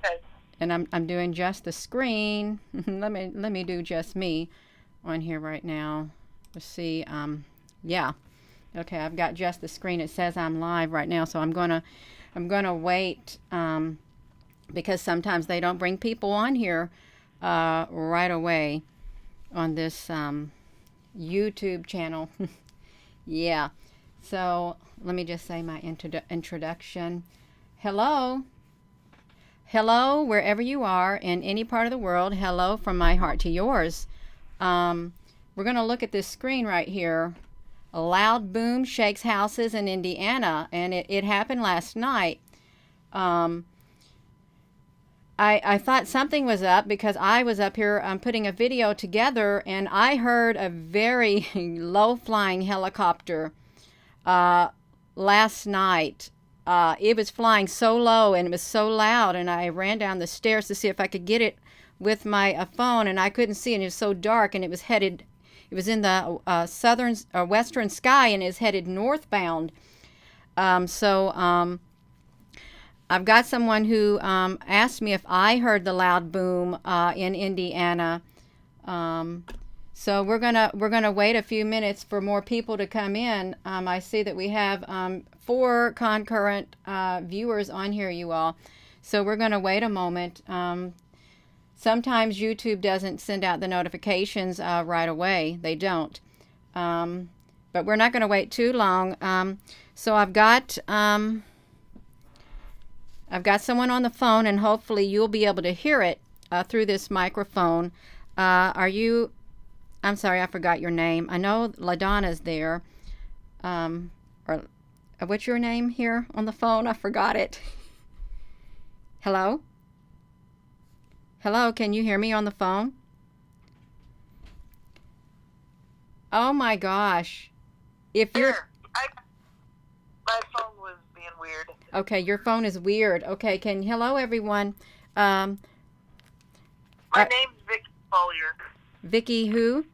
Okay. And I'm doing just the screen. let me do just me on here right now. Let's see. Yeah. Okay, I've got just the screen. It says I'm live right now, so I'm gonna wait because sometimes they don't bring people on here right away on this YouTube channel. Yeah. So let me just say my introduction. Hello. Hello, wherever you are in any part of the world. Hello from my heart to yours. Um, we're going to look at this screen right here. A loud boom shakes houses in Indiana, and it happened last night. Um, I thought something was up because I was up here putting a video together, and I heard a very low flying helicopter uh, last night. It was flying so low and it was so loud, and I ran down the stairs to see if I could get it with my phone, and I couldn't see, and it was so dark, and it was headed. It was in the southern western sky, and is headed northbound. So I've got someone who asked me if I heard the loud boom in Indiana. Um, so we're gonna wait a few minutes for more people to come in. I see that we have 4 concurrent viewers on here, you all. So we're gonna wait a moment. Sometimes YouTube doesn't send out the notifications right away. They don't. But we're not gonna wait too long. So I've got someone on the phone, and hopefully you'll be able to hear it through this microphone. Are you? I'm sorry, I forgot your name. I know LaDonna's there. Or what's your name here on the phone? I forgot it. Hello? Hello, can you hear me on the phone? Oh my gosh. If you're Here. My phone was being weird. okay, your phone is weird. Okay, hello everyone. Um, My uh, name's Vicky Collier. Vicky who?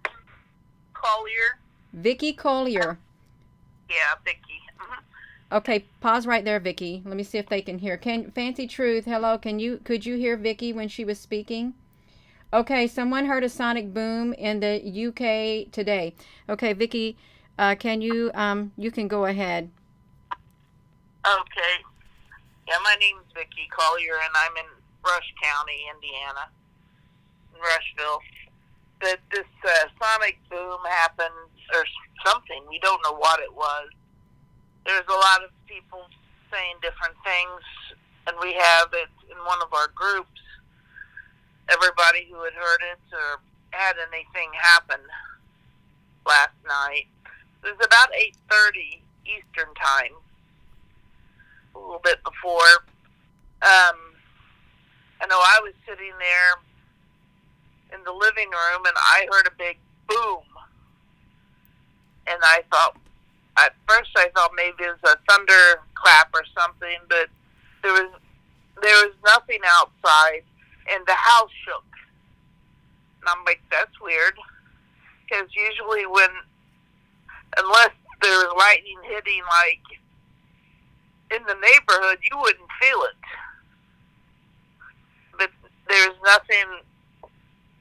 Collier? Vicky Collier. Yeah, Vicky. Okay, pause right there, Vicky. Let me see if they can hear. Can Fancy Truth, hello, could you hear Vicky when she was speaking? Okay, someone heard a sonic boom in the UK today. Okay, Vicky, can you can go ahead. Okay. Yeah, my name's Vicky Collier, and I'm in Rush County, Indiana, in Rushville. That this sonic boom happened, or something. We don't know what it was. There's a lot of people saying different things, and we have it in one of our groups. Everybody who had heard it or had anything happen last night. It was about 8:30 Eastern time, a little bit before. I know I was sitting there in the living room, and I heard a big boom. And at first I thought maybe it was a thunderclap or something, but there was nothing outside, and the house shook. And I'm like, that's weird, because usually unless there was lightning hitting like in the neighborhood, you wouldn't feel it. But there's nothing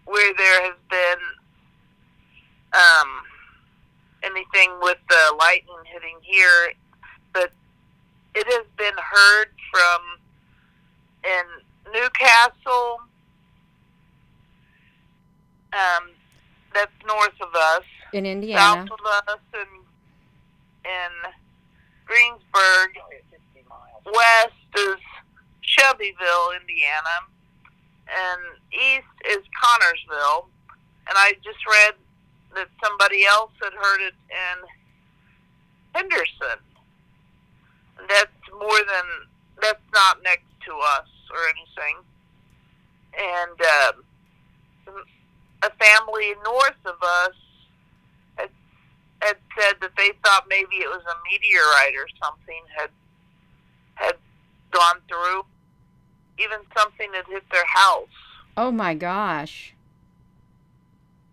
where there has been anything with the lightning hitting here, but it has been heard from in Newcastle, that's north of us, In south Indiana. of us, in Greensburg. West is Shelbyville, Indiana, and east is Connorsville. And I just read that somebody else had heard it in Henderson. That's not next to us or anything. And a family north of us had said that they thought maybe it was a meteorite or something had gone through. Even something had hit their house. Oh my gosh.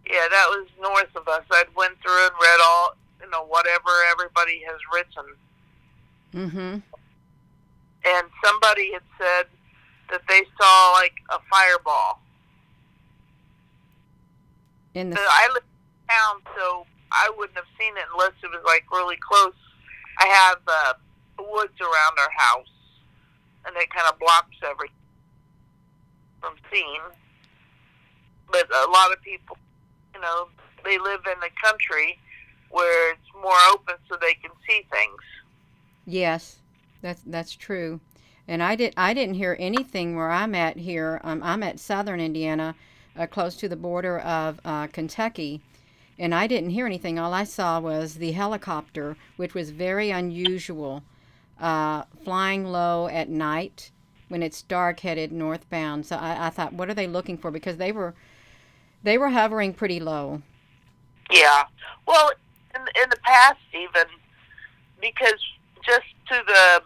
Yeah, that was north of us. I went through and read all, whatever everybody has written. Mm-hmm. And somebody had said that they saw like a fireball. In the I live in town, so I wouldn't have seen it unless it was like really close. I have woods around our house, and it kind of blocks everything from seeing. But a lot of people, you know, they live in the country where it's more open so they can see things. Yes, that's true. And I didn't hear anything where I'm at here. I'm at southern Indiana, close to the border of Kentucky, and I didn't hear anything. All I saw was the helicopter, which was very unusual, flying low at night when it's dark, headed northbound. So I thought, what are they looking for? Because they were hovering pretty low. Yeah. Well, in the past, even because just to the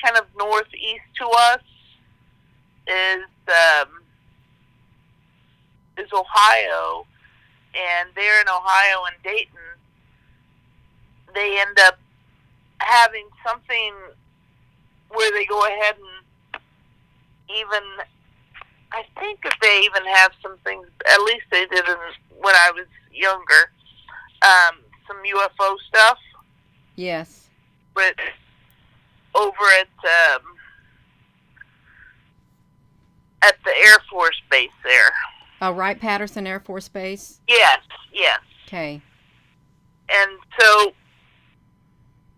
kind of northeast to us is Ohio, and there in Ohio and Dayton, they end up having something where they go ahead and even, I think that they even have some things, at least they did when I was younger, some UFO stuff. Yes. But over at the Air Force Base there. Oh, Wright-Patterson Air Force Base? Yes, yes. Okay. And so,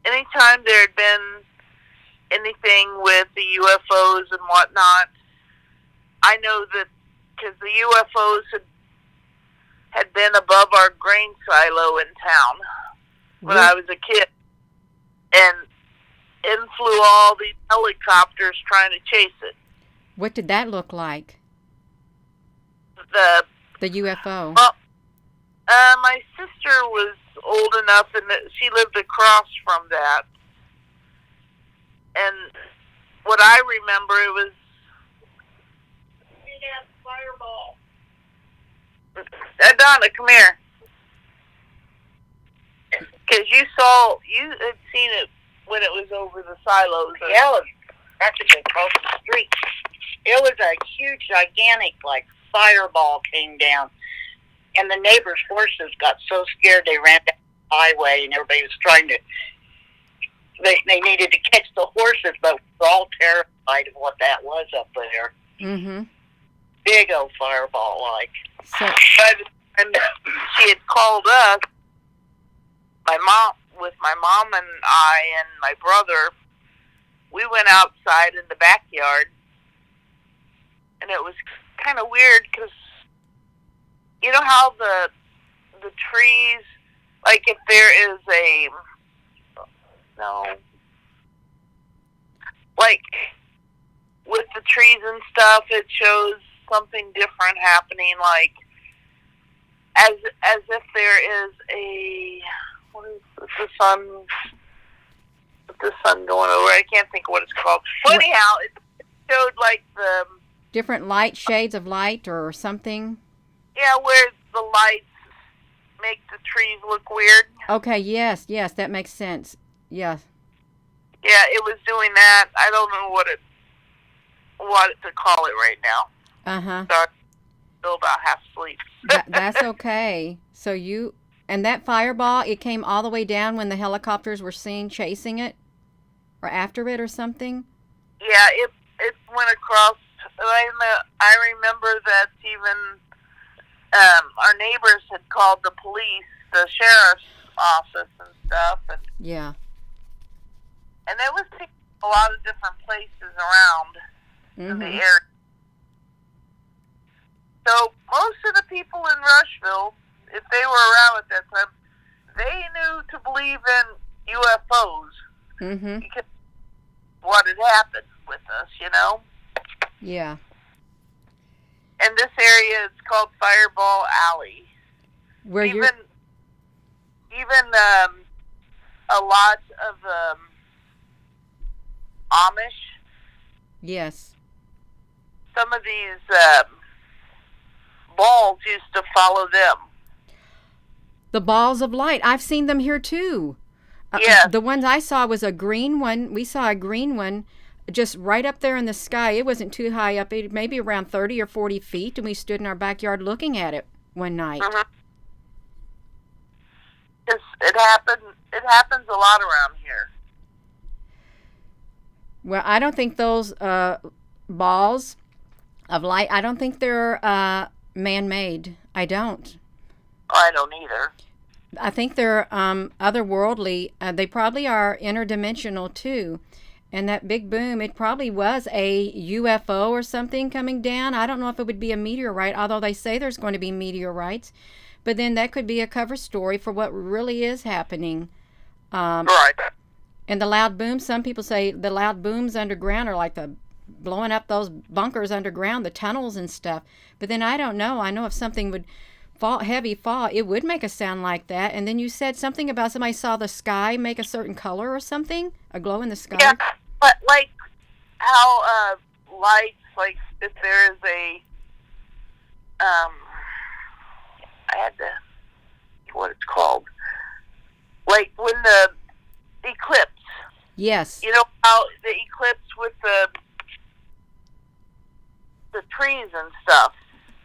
anytime there had been anything with the UFOs and whatnot, I know that because the UFOs had been above our grain silo in town when I was a kid, and in flew all these helicopters trying to chase it. What did that look like? The UFO. Well, my sister was old enough, and she lived across from that. And what I remember, it was a fireball. Donna, come here. Because you had seen it when it was over the silos. Yeah, it was practically across the street. It was a huge, gigantic, like, fireball came down. And the neighbors' horses got so scared they ran down the highway, and everybody was trying to... They needed to catch the horses, but we were all terrified of what that was up there. Mm-hmm. Big old fireball, like. So, by the time she had called us, my mom and I and my brother, we went outside in the backyard, and it was kind of weird because you know how the trees, like if there is like with the trees and stuff, it shows something different happening, like as if there is what is the sun? The sun going over. I can't think of what it's called. Well, anyhow, it showed like the different light shades of light or something. Yeah, where the lights make the trees look weird. Okay. Yes. That makes sense. Yes. Yeah, it was doing that. I don't know what to call it right now. Uh-huh. Sorry, still about half asleep. That's okay. So and that fireball, it came all the way down when the helicopters were seen chasing it? Or after it or something? Yeah, it went across. I remember that even our neighbors had called the police, the sheriff's office and stuff. And, yeah. And it was a lot of different places around in the area. So most of the people in Rushville, if they were around at that time, they knew to believe in UFOs. Mm-hmm. Because what had happened with us, you know? Yeah. And this area is called Fireball Alley. Where even a lot of Amish. Yes. Some of these balls used to follow them. The balls of light. I've seen them here too. Yeah. The ones I saw was a green one. We saw a green one just right up there in the sky. It wasn't too high up, maybe around 30 or 40 feet, and we stood in our backyard looking at it one night. It happens. It happens a lot around here. Well, I don't think those balls of light, I don't think they're man-made. I don't. I don't either. I think they're otherworldly. They probably are interdimensional too. And that big boom, it probably was a UFO or something coming down. I don't know if it would be a meteorite, although they say there's going to be meteorites. But then that could be a cover story for what really is happening. Right. And the loud booms, some people say the loud booms underground are like the blowing up those bunkers underground, the tunnels and stuff. But then I don't know. I know if something would heavy fall, it would make a sound like that. And then you said something about somebody saw the sky make a certain color or something, a glow in the sky. Yeah, but like how lights, like if there is a, I had to, what it's called, like when the eclipse. Yes. You know how the eclipse with the trees and stuff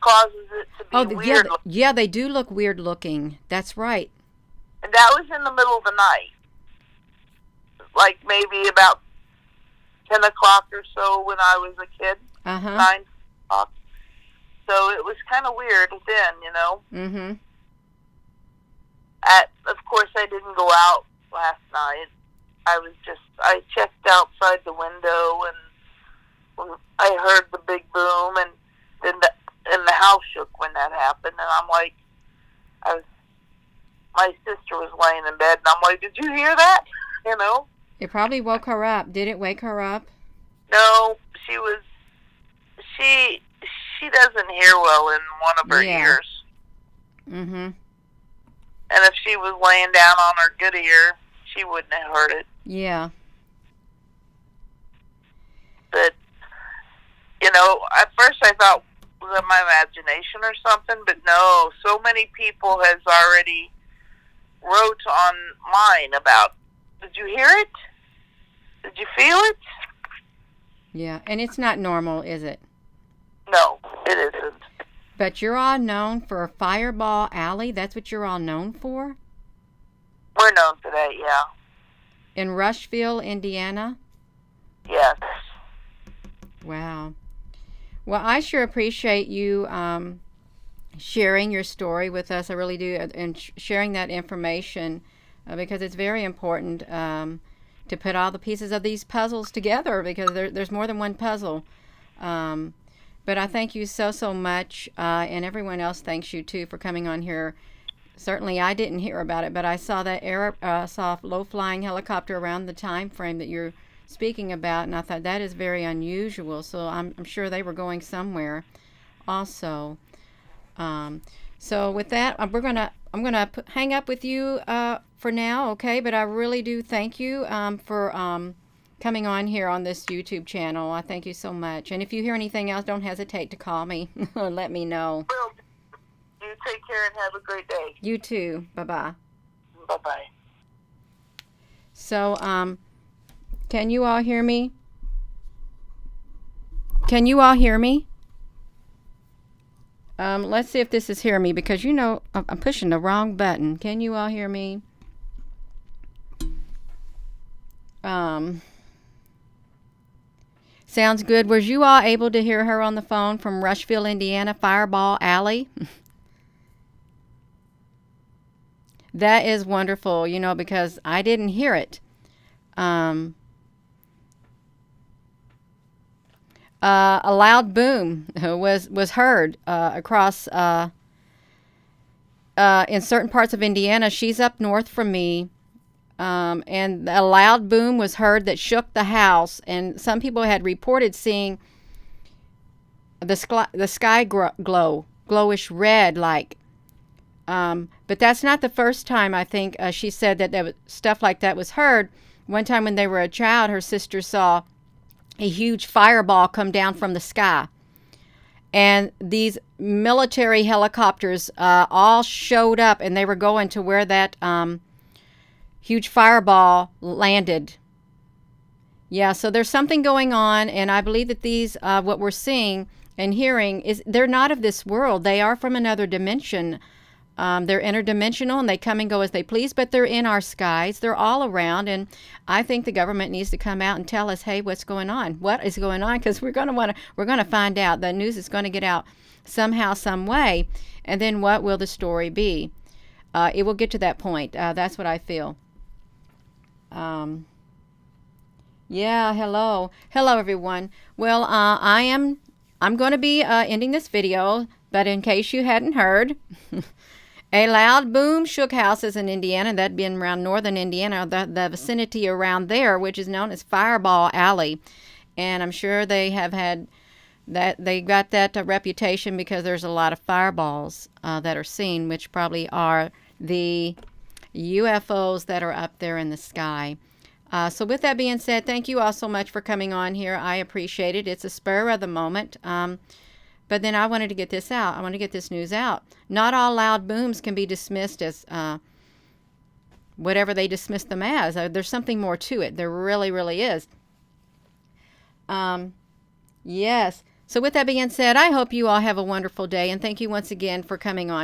causes it to be weird. Yeah, they do look weird looking. That's right. And that was in the middle of the night. Like maybe about 10 o'clock or so when I was a kid. 9 o'clock. So it was kind of weird then, you know. Mm-hmm. Of course, I didn't go out last night. I checked outside the window, and when I heard the big boom, and then the house shook when that happened, and I'm like, my sister was laying in bed, and I'm like, did you hear that? You know? It probably woke her up. Did it wake her up? No, she doesn't hear well in one of her ears. Mm-hmm. And if she was laying down on her good ear, she wouldn't have heard it. Yeah. But, you know, at first I thought, was it my imagination or something? But no, so many people has already wrote online about, did you hear it? Did you feel it? Yeah, and it's not normal, is it? No, it isn't. But you're all known for Fireball Alley? That's what you're all known for? We're known for that, yeah. In Rushville, Indiana? Yes. Wow. Well, I sure appreciate you sharing your story with us. I really do, and sharing that information because it's very important to put all the pieces of these puzzles together because there's more than one puzzle. But I thank you so much, and everyone else thanks you too for coming on here. Certainly, I didn't hear about it, but I saw that saw a low-flying helicopter around the time frame that you're speaking about, and I thought that is very unusual. So I'm sure they were going somewhere, also. So with that, I'm gonna hang up with you for now, okay? But I really do thank you for coming on here on this YouTube channel. I thank you so much. And if you hear anything else, don't hesitate to call me or let me know. Well, you take care and have a great day. You too. Bye-bye. Bye-bye. So, can you all hear me? Can you all hear me? Let's see if this is hearing me because, you know, I'm pushing the wrong button. Can you all hear me? Sounds good. Was you all able to hear her on the phone from Rushville, Indiana, Fireball Alley? That is wonderful, you know, because I didn't hear it. A loud boom was heard across in certain parts of Indiana. She's up north from me. And a loud boom was heard that shook the house, and some people had reported seeing the sky glowish red like. But that's not the first time. I think she said that stuff like that was heard. One time when they were a child, her sister saw a huge fireball come down from the sky, and these military helicopters all showed up, and they were going to where that huge fireball landed. Yeah, so there's something going on, and I believe that these, what we're seeing and hearing, they're not of this world. They are from another dimension. They're interdimensional, and they come and go as they please, but they're in our skies. They're all around, and I think the government needs to come out and tell us, hey, what's going on? What is going on? Because we're going to find out. The news is going to get out somehow, some way, and then what will the story be? It will get to that point. That's what I feel. Yeah, hello everyone. Well, I'm going to be ending this video, but in case you hadn't heard, a loud boom shook houses in Indiana. That'd been around northern Indiana, the vicinity around there, which is known as Fireball Alley. And I'm sure they have had that, they got that reputation because there's a lot of fireballs that are seen, which probably are the UFOs that are up there in the sky. So with that being said, thank you all so much for coming on here. I appreciate it. It's a spur of the moment. But then I wanted to get this out. I want to get this news out. Not all loud booms can be dismissed as whatever they dismiss them as. There's something more to it. There really, really is. Yes. So with that being said, I hope you all have a wonderful day. And thank you once again for coming on